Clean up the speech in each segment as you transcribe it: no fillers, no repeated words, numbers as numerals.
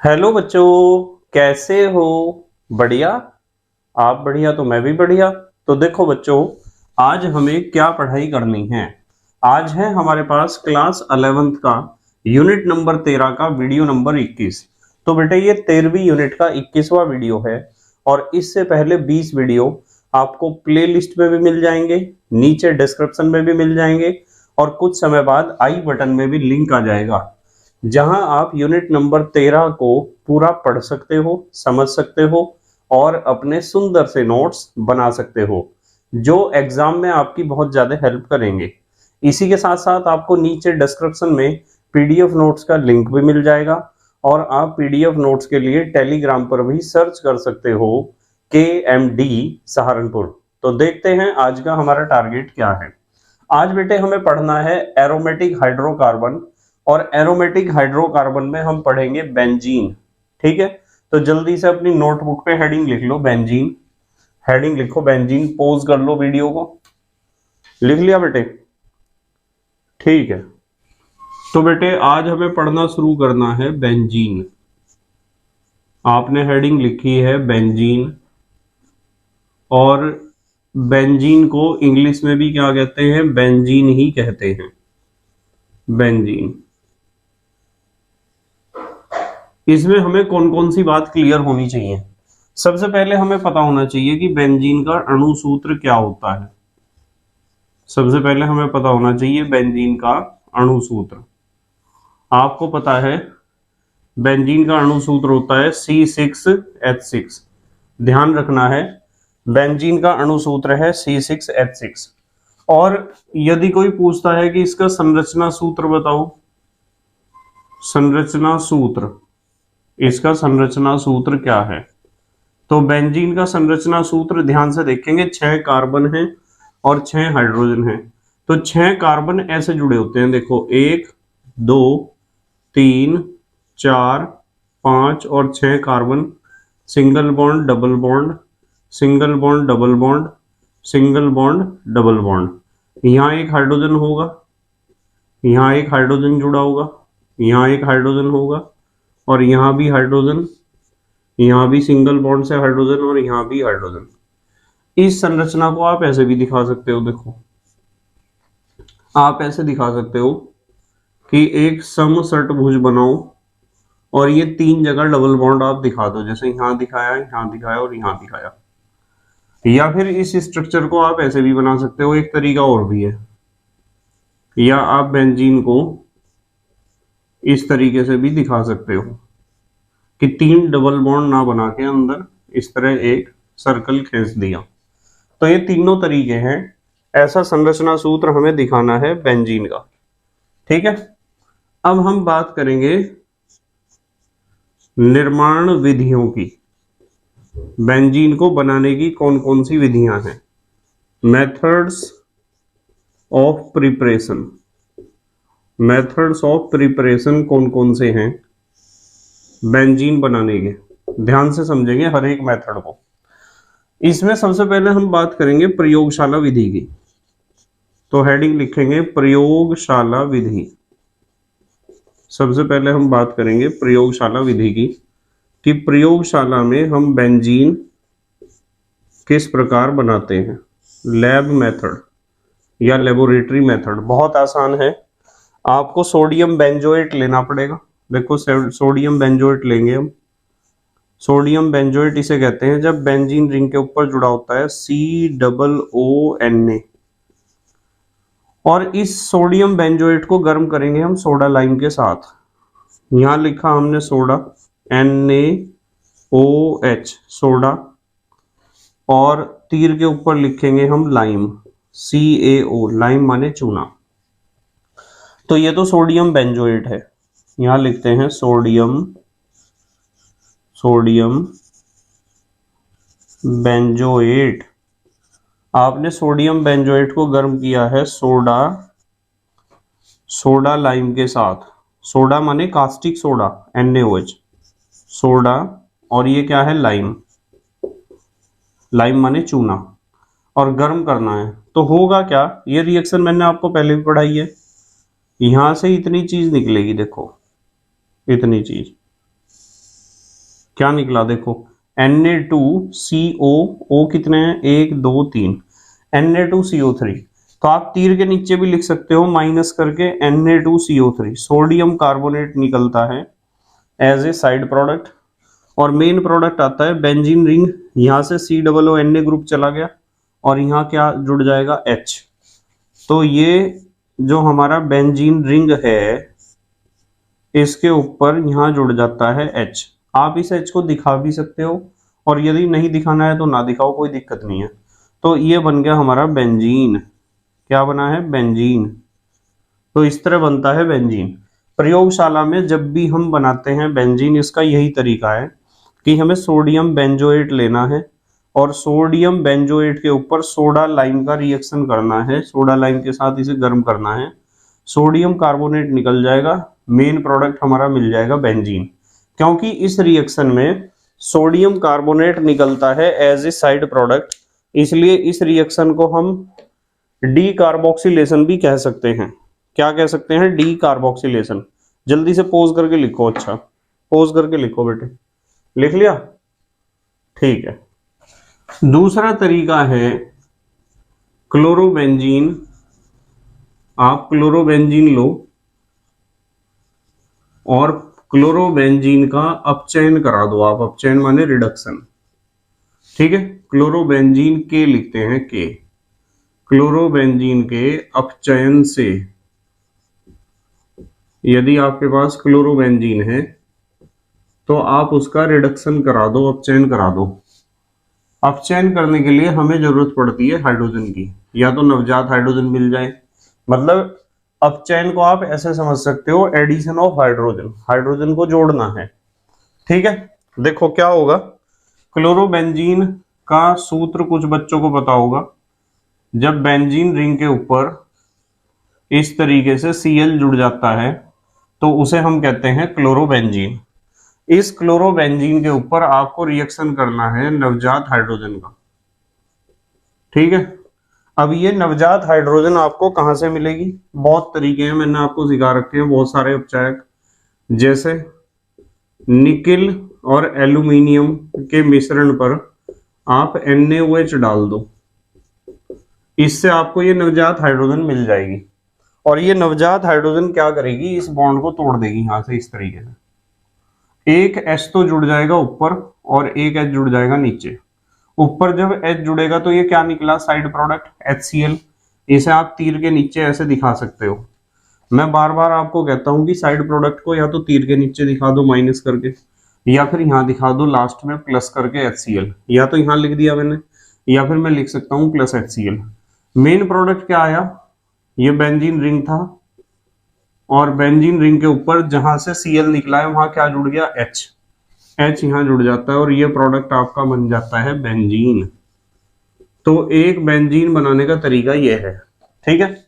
Hello बच्चों, कैसे हो? बढ़िया। आप बढ़िया तो मैं भी बढ़िया। तो देखो बच्चों, आज हमें क्या पढ़ाई करनी है। आज है हमारे पास क्लास 11th का यूनिट नंबर 13 का वीडियो नंबर 21। तो बेटे ये 13वीं यूनिट का 21वां वीडियो है और इससे पहले 20 वीडियो आपको प्ले लिस्ट में भी मिल जाएंगे, नीचे डिस्क्रिप्शन में भी मिल जाएंगे और कुछ समय बाद आई बटन में भी लिंक आ जाएगा, जहां आप यूनिट नंबर 13 को पूरा पढ़ सकते हो, समझ सकते हो और अपने सुंदर से नोट्स बना सकते हो, जो एग्जाम में आपकी बहुत ज्यादा हेल्प करेंगे। इसी के साथ साथ आपको नीचे डिस्क्रिप्शन में पीडीएफ नोट्स का लिंक भी मिल जाएगा और आप पीडीएफ नोट्स के लिए टेलीग्राम पर भी सर्च कर सकते हो KMD सहारनपुर। तो देखते हैं आज का हमारा टारगेट क्या है। आज बेटे हमें पढ़ना है एरोमेटिक हाइड्रोकार्बन और एरोमेटिक हाइड्रोकार्बन में हम पढ़ेंगे बेंजीन। ठीक है, तो जल्दी से अपनी नोटबुक पे हेडिंग लिख लो बेंजीन। हेडिंग लिखो बेंजीन, पॉज कर लो वीडियो को। लिख लिया बेटे? ठीक है, तो बेटे आज हमें पढ़ना शुरू करना है बेंजीन। आपने हेडिंग लिखी है बेंजीन और बेंजीन को इंग्लिश में भी क्या कहते हैं? बेंजीन ही कहते हैं, बेंजीन। इसमें हमें कौन कौन सी बात क्लियर होनी चाहिए? सबसे पहले हमें पता होना चाहिए कि बेंजीन का अणु सूत्र क्या होता है। सबसे पहले हमें पता होना चाहिए बेंजीन का अणु सूत्र। आपको पता है बेंजीन का अणु सूत्र होता है C6H6। ध्यान रखना है, बेंजीन का अणु सूत्र है C6H6। और यदि कोई पूछता है कि इसका संरचना सूत्र बताओ, संरचना सूत्र, इसका संरचना सूत्र क्या है? तो बेंजीन का संरचना सूत्र ध्यान से देखेंगे, 6 कार्बन है और 6 हाइड्रोजन है। तो 6 कार्बन ऐसे जुड़े होते हैं, देखो 1 2 3 4 5 और 6 carbon, single bond double bond, single bond double bond, single bond double bond. यहाँ एक हाइड्रोजन होगा, यहाँ एक हाइड्रोजन जुड़ा होगा, यहाँ एक हाइड्रोजन होगा और यहाँ भी हाइड्रोजन, यहाँ भी सिंगल बॉन्ड से हाइड्रोजन और यहाँ भी हाइड्रोजन। इस संरचना को आप ऐसे भी दिखा सकते हो, देखो आप ऐसे दिखा सकते हो कि एक समषट्भुज बनाओ और ये 3 जगह डबल बॉन्ड आप दिखा दो, जैसे यहाँ दिखाया, यहाँ दिखाया और यहाँ दिखाया। या फिर इस स्ट्रक्चर को आप ऐसे भी बना सकते हो, एक तरीका और भी है, या आप बेंजीन को इस तरीके से भी दिखा सकते हो कि 3 डबल बॉन्ड ना बना के अंदर इस तरह एक सर्कल खींच दिया। तो ये तीनों तरीके हैं, ऐसा संरचना सूत्र हमें दिखाना है बेंजीन का। ठीक है, अब हम बात करेंगे निर्माण विधियों की। बेंजीन को बनाने की कौन कौन सी विधियां हैं? Methods of preparation. Methods of preparation कौन कौन से हैं बेंजीन बनाने के? ध्यान से समझेंगे हर एक मेथड को। इसमें सबसे पहले हम बात करेंगे प्रयोगशाला विधि की। तो हेडिंग लिखेंगे प्रयोगशाला विधि। सबसे पहले हम बात करेंगे प्रयोगशाला विधि की कि प्रयोगशाला में हम बेंजीन किस प्रकार बनाते हैं। लैब मेथड या लेबोरेटरी मेथड बहुत आसान है। आपको सोडियम बेंजोएट लेना पड़ेगा। देखो सोडियम बेंजोएट लेंगे हम। सोडियम बेंजोएट इसे कहते हैं जब बेंजीन रिंग के ऊपर जुड़ा होता है COONA। और इस सोडियम बेंजोएट को गर्म करेंगे हम सोडा लाइम के साथ। यहां लिखा हमने सोडा NaOH सोडा, और तीर के ऊपर लिखेंगे हम लाइम CaO, लाइम माने चूना। तो ये तो सोडियम बेंजोएट है, यहां लिखते हैं सोडियम बेंजोएट। आपने सोडियम बेंजोएट को गर्म किया है सोडा लाइम के साथ। सोडा माने कास्टिक सोडा NaOH सोडा, और ये क्या है? लाइम, लाइम माने चूना, और गर्म करना है। तो होगा क्या? ये रिएक्शन मैंने आपको पहले भी पढ़ाई है। यहां से इतनी चीज निकलेगी, देखो इतनी चीज, क्या निकला देखो, Na2CO, O कितने हैं, 1 2 3, Na2CO3। तो आप तीर के नीचे भी लिख सकते हो माइनस करके Na2CO3, सोडियम कार्बोनेट निकलता है एज ए साइड प्रोडक्ट। और मेन प्रोडक्ट आता है बेंजीन रिंग, यहां से COO ग्रुप चला गया और यहाँ क्या जुड़ जाएगा, H। तो ये जो हमारा बेंजीन रिंग है इसके ऊपर यहाँ जुड़ जाता है H। आप इस H को दिखा भी सकते हो और यदि नहीं दिखाना है तो ना दिखाओ, कोई दिक्कत नहीं है। तो ये बन गया हमारा बेंजीन। क्या बना है, बेंजीन। तो इस तरह बनता है बेंजीन। प्रयोगशाला में जब भी हम बनाते हैं बेंजीन, इसका यही तरीका है कि हमें सोडियम बेंजोएट लेना है और सोडियम बेंजोएट के ऊपर सोडा लाइम का रिएक्शन करना है, सोडा लाइम के साथ इसे गर्म करना है, सोडियम कार्बोनेट निकल जाएगा, मेन प्रोडक्ट हमारा मिल जाएगा बेंजीन। क्योंकि इस रिएक्शन में सोडियम कार्बोनेट निकलता है एज ए साइड प्रोडक्ट, इसलिए इस रिएक्शन को हम डी कार्बोक्सिलेशन भी कह सकते हैं। क्या कह सकते हैं, डी कार्बोक्सिलेशन। जल्दी से पोज करके लिखो, अच्छा पोज करके लिखो बेटे, लिख लिया, ठीक है। दूसरा तरीका है क्लोरोबेंजीन। आप क्लोरोबेंजीन लो और क्लोरोबेंजीन का अपचयन करा दो आप, अपचयन माने रिडक्शन, ठीक है। क्लोरोबेंजीन के लिखते हैं के, क्लोरोबेंजीन के अपचयन से यदि आपके पास क्लोरोबेंजीन है तो आप उसका रिडक्शन करा दो, अपचयन करा दो। अपचयन करने के लिए हमें जरूरत पड़ती है हाइड्रोजन की, या तो नवजात हाइड्रोजन मिल जाए, मतलब अपचयन को आप ऐसे समझ सकते हो, एडिशन ऑफ हाइड्रोजन, हाइड्रोजन को जोड़ना है, ठीक है। देखो क्या होगा, क्लोरोबेंजीन का सूत्र कुछ बच्चों को पता होगा। जब बेंजीन रिंग के ऊपर इस तरीके से Cl जुड़ जाता है तो उसे हम कहते हैं क्लोरोबेंजीन। इस क्लोरोबेंजीन के ऊपर आपको रिएक्शन करना है नवजात हाइड्रोजन का, ठीक है। अब ये नवजात हाइड्रोजन आपको कहां से मिलेगी, बहुत तरीके हैं, मैंने आपको सिखा रखे हैं बहुत सारे उपचायक, जैसे निकिल और एल्यूमिनियम के मिश्रण पर आप NaOH डाल दो, इससे आपको ये नवजात हाइड्रोजन मिल जाएगी। और ये नवजात हाइड्रोजन क्या करेगी, इस बॉन्ड को तोड़ देगी यहां से इस तरीके से। एक H तो जुड़ जाएगा ऊपर और एक H जुड़ जाएगा नीचे। ऊपर जब H जुड़ेगा तो ये क्या निकला, साइड प्रोडक्ट HCl। इसे आप तीर के नीचे ऐसे दिखा सकते हो। मैं बार बार आपको कहता हूं कि साइड प्रोडक्ट को या तो तीर के नीचे दिखा दो माइनस करके, या फिर यहां दिखा दो लास्ट में प्लस करके HCl, या तो यहां लिख दिया मैंने, या फिर मैं लिख सकता हूं प्लस HCl। मेन प्रोडक्ट क्या आया, ये बेंजीन रिंग था और बेंजीन रिंग के ऊपर जहां से Cl निकला है वहां क्या जुड़ गया, H यहां जुड़ जाता है और ये प्रोडक्ट आपका बन जाता है बेंजीन। तो एक बेंजीन बनाने का तरीका यह है, ठीक है।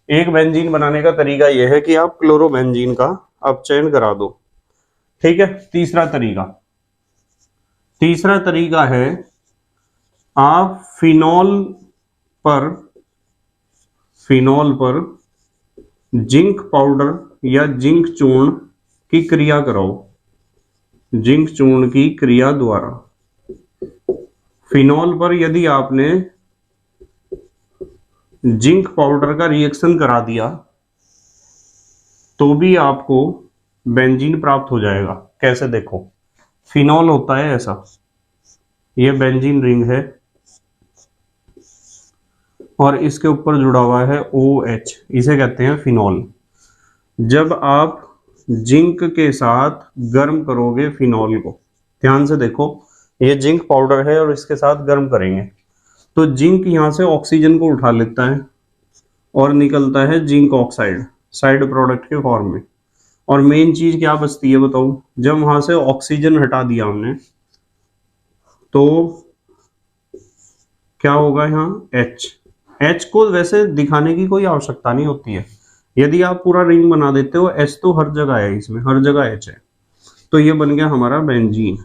एक बेंजीन बनाने का तरीका यह है कि आप क्लोरोबेंजीन का अपचयन करा दो, ठीक है। तीसरा तरीका है आप फिनॉल पर जिंक पाउडर या जिंक चूर्ण की क्रिया कराओ, जिंक चूर्ण की क्रिया द्वारा। फिनॉल पर यदि आपने जिंक पाउडर का रिएक्शन करा दिया तो भी आपको बेंजीन प्राप्त हो जाएगा। कैसे, देखो फिनॉल होता है ऐसा, ये बेंजीन रिंग है और इसके ऊपर जुड़ा हुआ है OH, इसे कहते हैं फिनॉल। जब आप जिंक के साथ गर्म करोगे फिनॉल को, ध्यान से देखो, ये जिंक पाउडर है और इसके साथ गर्म करेंगे तो जिंक यहां से ऑक्सीजन को उठा लेता है और निकलता है जिंक ऑक्साइड साइड प्रोडक्ट के फॉर्म में। और मेन चीज क्या बचती है बताओ, जब वहां से ऑक्सीजन हटा दिया हमने तो क्या होगा, यहाँ H को वैसे दिखाने की कोई आवश्यकता नहीं होती है, यदि आप पूरा रिंग बना देते हो H तो हर जगह है, इसमें हर जगह H है, तो ये बन गया हमारा बेंजीन।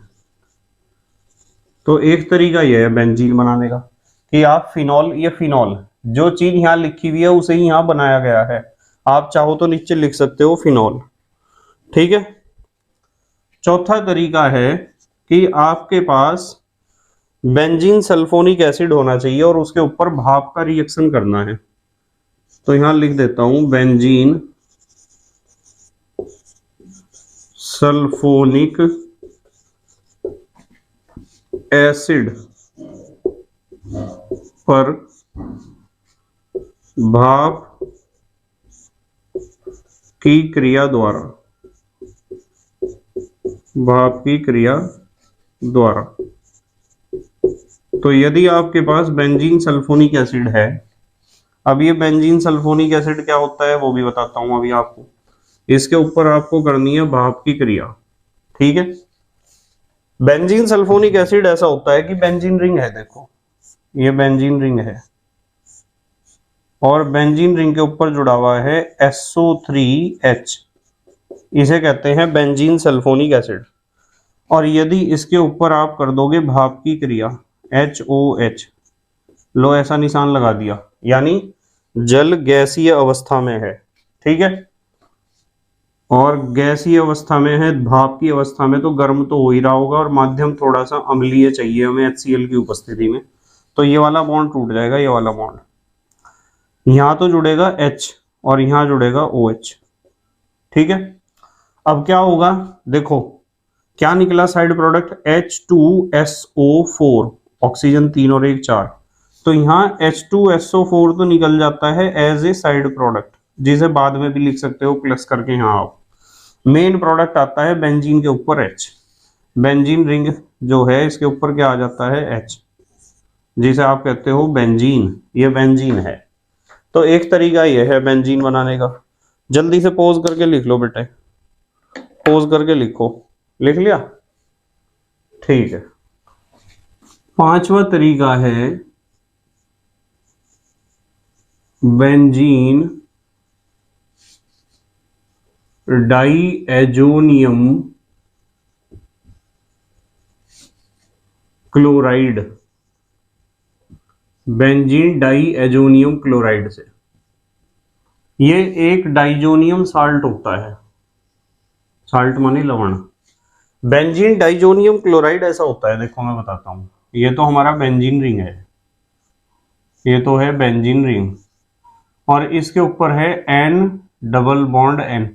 तो एक तरीका यह है बेंजीन बनाने का कि आप फिनॉल, ये फिनॉल जो चीज यहाँ लिखी हुई है उसे ही यहाँ बनाया गया है, आप चाहो तो नीचे लिख सकते हो फिनॉल, ठीक है। चौथा तरीका है कि आपके पास बेंजीन सल्फोनिक एसिड होना चाहिए और उसके ऊपर भाप का रिएक्शन करना है। तो यहां लिख देता हूं बेंजीन सल्फोनिक एसिड पर भाप की क्रिया द्वारा तो यदि आपके पास बेंजीन सल्फोनिक एसिड है, अब ये बेंजीन सल्फोनिक एसिड क्या होता है वो भी बताता हूं अभी आपको। इसके ऊपर आपको करनी है भाप की क्रिया, ठीक है। बेंजीन सल्फोनिक एसिड ऐसा होता है कि बेंजीन रिंग है, देखो ये बेंजीन रिंग है और बेंजीन रिंग के ऊपर जुड़ा हुआ है SO3H, इसे कहते हैं बेंजीन सल्फोनिक एसिड। और यदि इसके ऊपर आप कर दोगे भाप की क्रिया HOH, लो ऐसा निशान लगा दिया, यानी जल गैसीय अवस्था में है, ठीक है। और गैसीय अवस्था में है, भाप की अवस्था में तो गर्म तो हो ही रहा होगा और माध्यम थोड़ा सा अम्लीय चाहिए हमें HCl की उपस्थिति में। तो ये वाला बॉन्ड टूट जाएगा, ये वाला बॉन्ड यहां तो जुड़ेगा H और यहां जुड़ेगा OH, ठीक है। अब क्या होगा, देखो क्या निकला साइड प्रोडक्ट H2SO4, ऑक्सीजन 3 और 1 4। तो यहाँ H2SO4 तो निकल जाता है एज ए साइड प्रोडक्ट, जिसे बाद में भी लिख सकते हो प्लस करके। यहाँ आप मेन प्रोडक्ट आता है बेंजीन के ऊपर H, बेंजीन रिंग जो है इसके ऊपर क्या आ जाता है H, जिसे आप कहते हो बेंजीन, ये बेंजीन है। तो एक तरीका यह है बेंजीन बनाने का। जल्दी से पोज करके लिख लो बेटे, पोज करके लिखो, लिख लिया, ठीक है। पांचवा तरीका है benzene diazonium chloride, benzene diazonium chloride से। ये एक डाइजोनियम साल्ट होता है, साल्ट माने लवण। बेंजीन डाइजोनियम क्लोराइड ऐसा होता है, देखो मैं बताता हूं। ये तो हमारा बेंजीन रिंग है, ये तो है बेंजीन रिंग और इसके ऊपर है N डबल बॉन्ड N,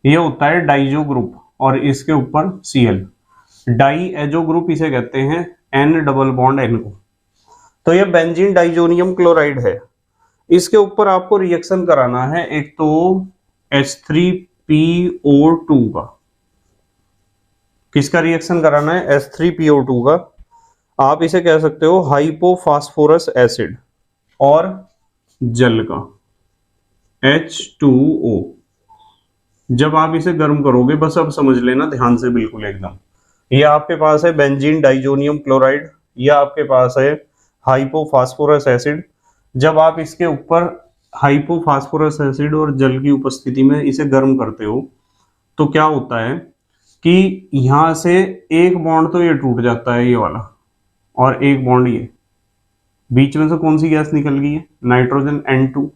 ये होता है डाइजो ग्रुप और इसके ऊपर Cl, डाईएजो ग्रुप इसे कहते हैं N डबल बॉन्ड N को। तो ये बेंजीन डाइजोनियम क्लोराइड है, इसके ऊपर आपको रिएक्शन कराना है एक तो H3PO2 का। किसका रिएक्शन कराना है? H3PO2 का। आप इसे कह सकते हो हाइपोफास्फोरस एसिड और जल का H2O। जब आप इसे गर्म करोगे, बस अब समझ लेना ध्यान से बिल्कुल एकदम, ये आपके पास है बेंजीन डाइजोनियम क्लोराइड, यह आपके पास है हाइपोफास्फोरस एसिड। जब आप इसके ऊपर हाइपोफास्फोरस एसिड और जल की उपस्थिति में इसे गर्म करते हो तो क्या होता है कि यहां से एक बॉन्ड तो ये टूट जाता है, ये वाला, और एक बॉन्ड ये, बीच में से कौन सी गैस निकल गई है? Nitrogen N2।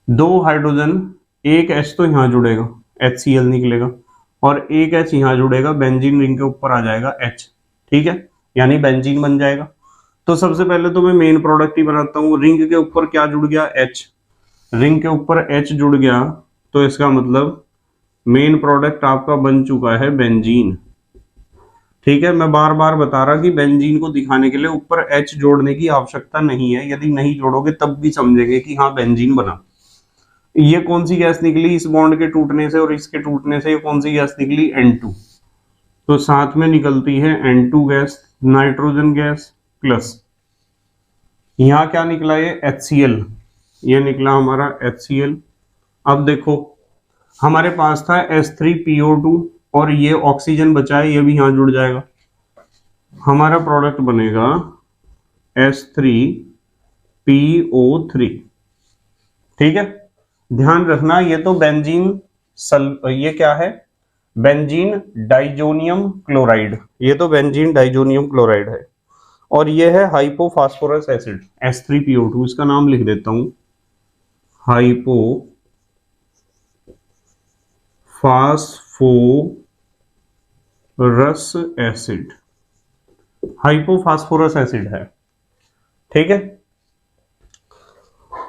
दो हाइड्रोजन, एक H तो यहां जुड़ेगा, HCl निकलेगा, और एक H यहां जुड़ेगा, बेंजीन रिंग के ऊपर आ जाएगा H, ठीक है, यानी बेंजीन बन जाएगा। तो सबसे पहले तो मैं मेन प्रोडक्ट ही बनाता हूं। रिंग के ऊपर क्या जुड़ गया? H, रिंग के ऊपर H जुड़ गया, तो इसका मतलब मेन प्रोडक्ट आपका बन चुका है बेंजीन, ठीक है। मैं बार बार बता रहा कि बेंजीन को दिखाने के लिए ऊपर H जोड़ने की आवश्यकता नहीं है, यदि नहीं जोड़ोगे तब भी समझेंगे कि हाँ बेंजीन बना। ये कौन सी गैस निकली इस बॉन्ड के टूटने से और इसके टूटने से? ये कौन सी गैस निकली? N2। तो साथ में निकलती है N2 gas, nitrogen gas plus यहां क्या निकला? ये HCl, ये निकला हमारा HCl। अब देखो हमारे पास था H3PO2 और ये ऑक्सीजन बचा है, ये भी यहां जुड़ जाएगा, हमारा प्रोडक्ट बनेगा H3PO3, ठीक है। ध्यान रखना ये तो बेंजीन ये क्या है? बेंजीन डाइजोनियम क्लोराइड, ये तो बेंजीन डाइजोनियम क्लोराइड है, और ये है हाइपोफास्फोरस एसिड H3PO2, इसका नाम लिख देता हूं हाइपोफास्फोरस रस एसिड, हाइपोफास्फोरस एसिड है। ठीक है,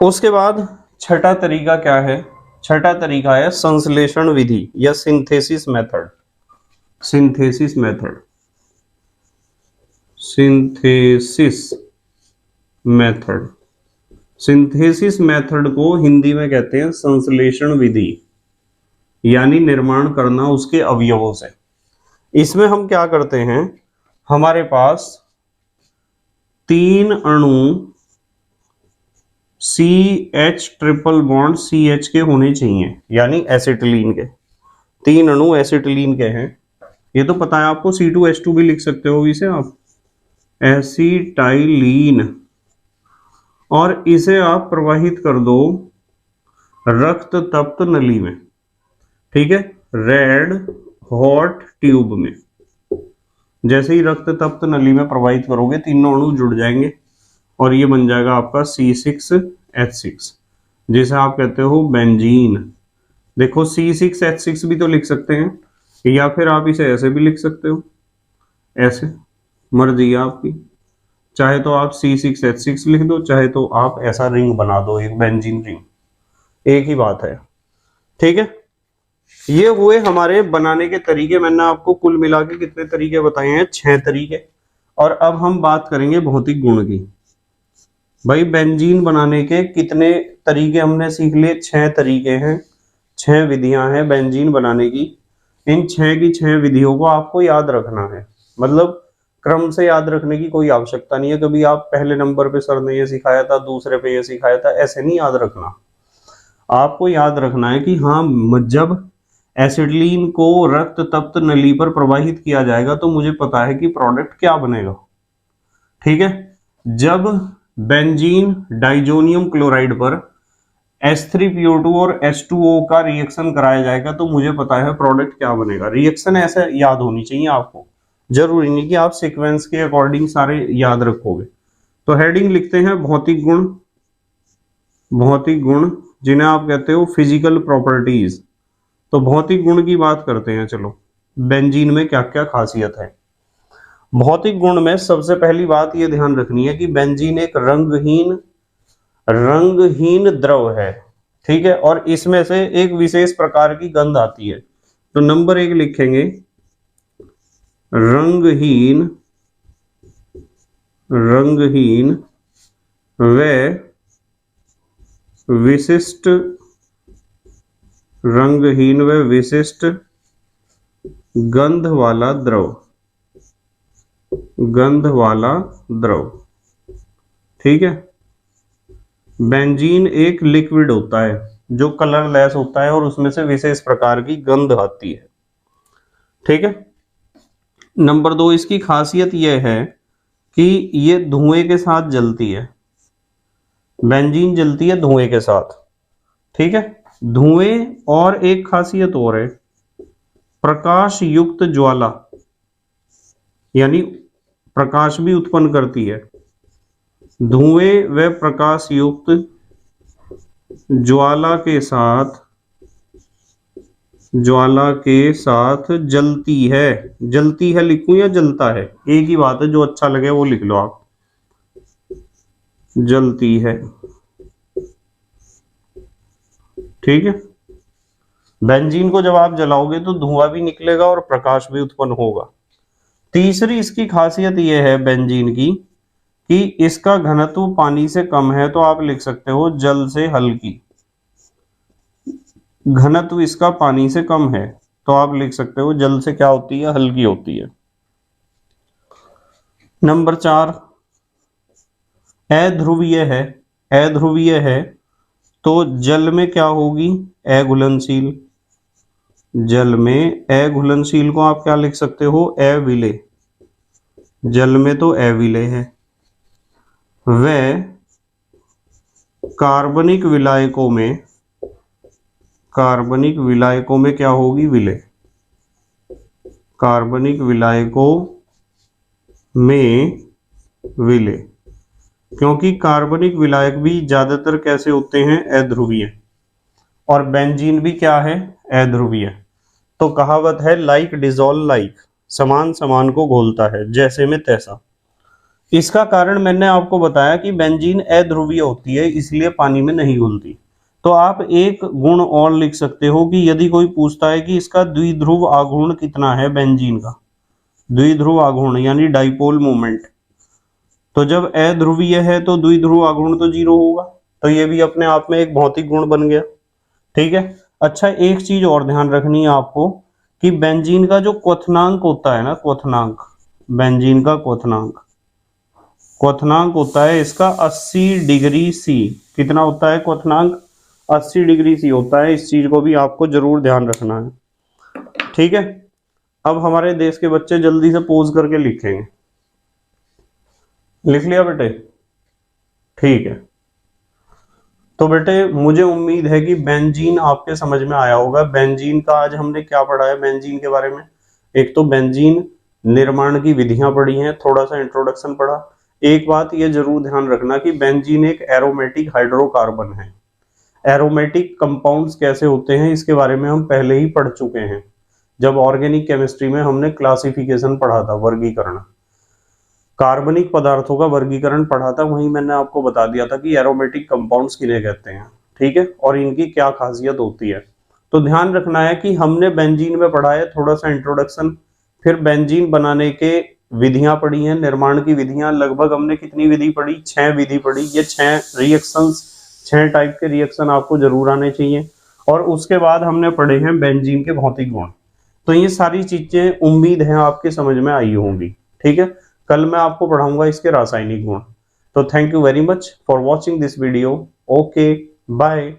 उसके बाद छठा तरीका क्या है? छठा तरीका है संश्लेषण विधि या synthesis method. Synthesis method, synthesis method, synthesis method को हिंदी में कहते हैं संश्लेषण विधि, यानी निर्माण करना उसके अवयवों से। इसमें हम क्या करते हैं, हमारे पास 3 अणु CH ट्रिपल बॉन्ड CH के होने चाहिए, यानी एसिटिलीन के। 3 अणु एसिटिलीन के हैं, ये तो पता है आपको। C2H2 भी लिख सकते हो इसे आप, एसिटाइलीन। और इसे आप प्रवाहित कर दो रक्त तप्त नली में, ठीक है, रेड हॉट ट्यूब में। जैसे ही रक्त तप्त नली में प्रवाहित करोगे, तीनों अणु जुड़ जाएंगे और ये बन जाएगा आपका C6H6, जिसे आप कहते हो बेंजीन। देखो C6H6 भी तो लिख सकते हैं, या फिर आप इसे ऐसे भी लिख सकते हो, ऐसे, मर्जी है आपकी। चाहे तो आप C6H6 लिख दो, चाहे तो आप ऐसा रिंग बना दो, एक बेंजीन रिंग, एक ही बात है। ठीक है, ये हुए हमारे बनाने के तरीके। मैंने आपको कुल मिला के कितने तरीके बताए हैं? 6 तरीके। और अब हम बात करेंगे भौतिक गुण की। भाई बेंजीन बनाने के कितने तरीके हमने सीख लिए? 6 तरीके हैं, 6 विधियां हैं बेंजीन बनाने की। इन 6 की 6 विधियों को आपको याद रखना है, मतलब क्रम से याद रखने की कोई आवश्यकता नहीं है। कभी आप पहले नंबर पे सर ने ये सिखाया था, दूसरे पे ये सिखाया था, ऐसे नहीं याद रखना। आपको याद रखना है कि हाँ, जब एसिटिलीन को रक्त तप्त नली पर प्रवाहित किया जाएगा तो मुझे पता है कि प्रोडक्ट क्या बनेगा। ठीक है, जब बेंजीन डाइजोनियम क्लोराइड पर H3PO2 और H2O का रिएक्शन कराया जाएगा तो मुझे पता है प्रोडक्ट क्या बनेगा। रिएक्शन ऐसे याद होनी चाहिए आपको, जरूरी नहीं कि आप सीक्वेंस के अकॉर्डिंग सारे याद रखोगे। तो हेडिंग लिखते हैं भौतिक गुण। भौतिक गुण जिन्हें आप कहते हो फिजिकल प्रॉपर्टीज। तो भौतिक गुण की बात करते हैं। चलो, बेंजीन में क्या क्या खासियत है? भौतिक गुण में सबसे पहली बात यह ध्यान रखनी है कि बेंजीन एक रंगहीन द्रव है। ठीक है, और इसमें से एक विशेष प्रकार की गंध आती है। तो नंबर 1 लिखेंगे रंगहीन व विशिष्ट, रंगहीन व विशिष्ट गंध वाला द्रव, गंध वाला द्रव। ठीक है, बेंजीन एक लिक्विड होता है जो कलरलेस होता है और उसमें से विशेष प्रकार की गंध आती है। ठीक है, नंबर 2 इसकी खासियत यह है कि ये धुएं के साथ जलती है। बेंजीन जलती है धुएं के साथ। ठीक है, धुएं और एक खासियत और है, प्रकाश युक्त ज्वाला, यानी प्रकाश भी उत्पन्न करती है। धुएं व प्रकाश युक्त ज्वाला के साथ जलती है। जलती है लिखूं या जलता है? एक ही बात है, जो अच्छा लगे वो लिख लो आप। जलती है। ठीक है, बेंजीन को जब आप जलाओगे तो धुआं भी निकलेगा और प्रकाश भी उत्पन्न होगा। तीसरी इसकी खासियत यह है बेंजीन की कि इसका घनत्व पानी से कम है, तो आप लिख सकते हो जल से हल्की। घनत्व इसका पानी से कम है तो आप लिख सकते हो जल से क्या होती है? हल्की होती है। नंबर 4 अध्रुवीय है। अध्रुवीय है तो जल में क्या होगी? अघुलनशील। जल में अघुलनशील को आप क्या लिख सकते हो? अविलेय। जल में तो अविलेय है। वह कार्बनिक विलायकों में क्या होगी? विलेय। कार्बनिक विलायकों में विलेय, क्योंकि कार्बनिक विलायक भी ज्यादातर कैसे होते हैं? अध्रुवीय। और बेंजीन भी क्या है? अध्रुवीय। तो कहावत है लाइक डिसॉल्व लाइक, समान समान को घोलता है, जैसे में तैसा। इसका कारण मैंने आपको बताया कि बेंजीन अध्रुवीय होती है, इसलिए पानी में नहीं घुलती। तो आप एक गुण और लिख सकते हो कि यदि कोई पूछता है कि इसका द्विध्रुव आघूर्ण कितना है बेंजीन का, द्विध्रुव आघूर्ण यानी डाइपोल मोमेंट, तो जब अध्रुवीय है तो द्विध्रुव आघूर्ण तो 0 होगा। तो ये भी अपने आप में एक भौतिक गुण बन गया। ठीक है। अच्छा, एक चीज और ध्यान रखनी है आपको कि बेंजीन का जो क्वथनांक होता है ना, क्वथनांक, बेंजीन का क्वथनांक, क्वथनांक होता है इसका 80 डिग्री सी। कितना होता है क्वथनांक? 80 डिग्री सी होता है। इस चीज को भी आपको जरूर ध्यान रखना है। ठीक है। अब हमारे देश के बच्चे जल्दी से पोज करके लिखेंगे। लिख लिया बेटे? ठीक है। तो बेटे मुझे उम्मीद है कि बेंजीन आपके समझ में आया होगा। बेंजीन का आज हमने क्या पढ़ा है बेंजीन के बारे में? एक तो बेंजीन निर्माण की विधियां पढ़ी हैं, थोड़ा सा इंट्रोडक्शन पढ़ा। एक बात ये जरूर ध्यान रखना कि बेंजीन एक एरोमेटिक हाइड्रोकार्बन है। एरोमेटिक कंपाउंड्स कैसे होते हैं इसके बारे में हम पहले ही पढ़ चुके हैं, जब ऑर्गेनिक केमिस्ट्री में हमने क्लासिफिकेशन पढ़ा था, वर्गीकरण, कार्बनिक पदार्थों का वर्गीकरण पढ़ा था। वहीं मैंने आपको बता दिया था कि एरोमेटिक कंपाउंड्स किन्हें कहते हैं। ठीक है, और इनकी क्या खासियत होती है। तो ध्यान रखना है कि हमने बेंजीन में पढ़ा है थोड़ा सा इंट्रोडक्शन, फिर बेंजीन बनाने के विधियां पढ़ी हैं, निर्माण की विधियां। लगभग हमने कितनी विधि पढ़ी? 6 विधि पढ़ी। ये 6 रिएक्शंस, 6 टाइप के रिएक्शन आपको जरूर आने चाहिए। और उसके बाद हमने पढ़े हैं बेंजीन के भौतिक गुण। तो ये सारी चीजें उम्मीद है आपके समझ में आई होंगी। ठीक है, कल मैं आपको पढ़ाऊंगा इसके रासायनिक गुण। तो thank you very much for watching this video. Okay, bye.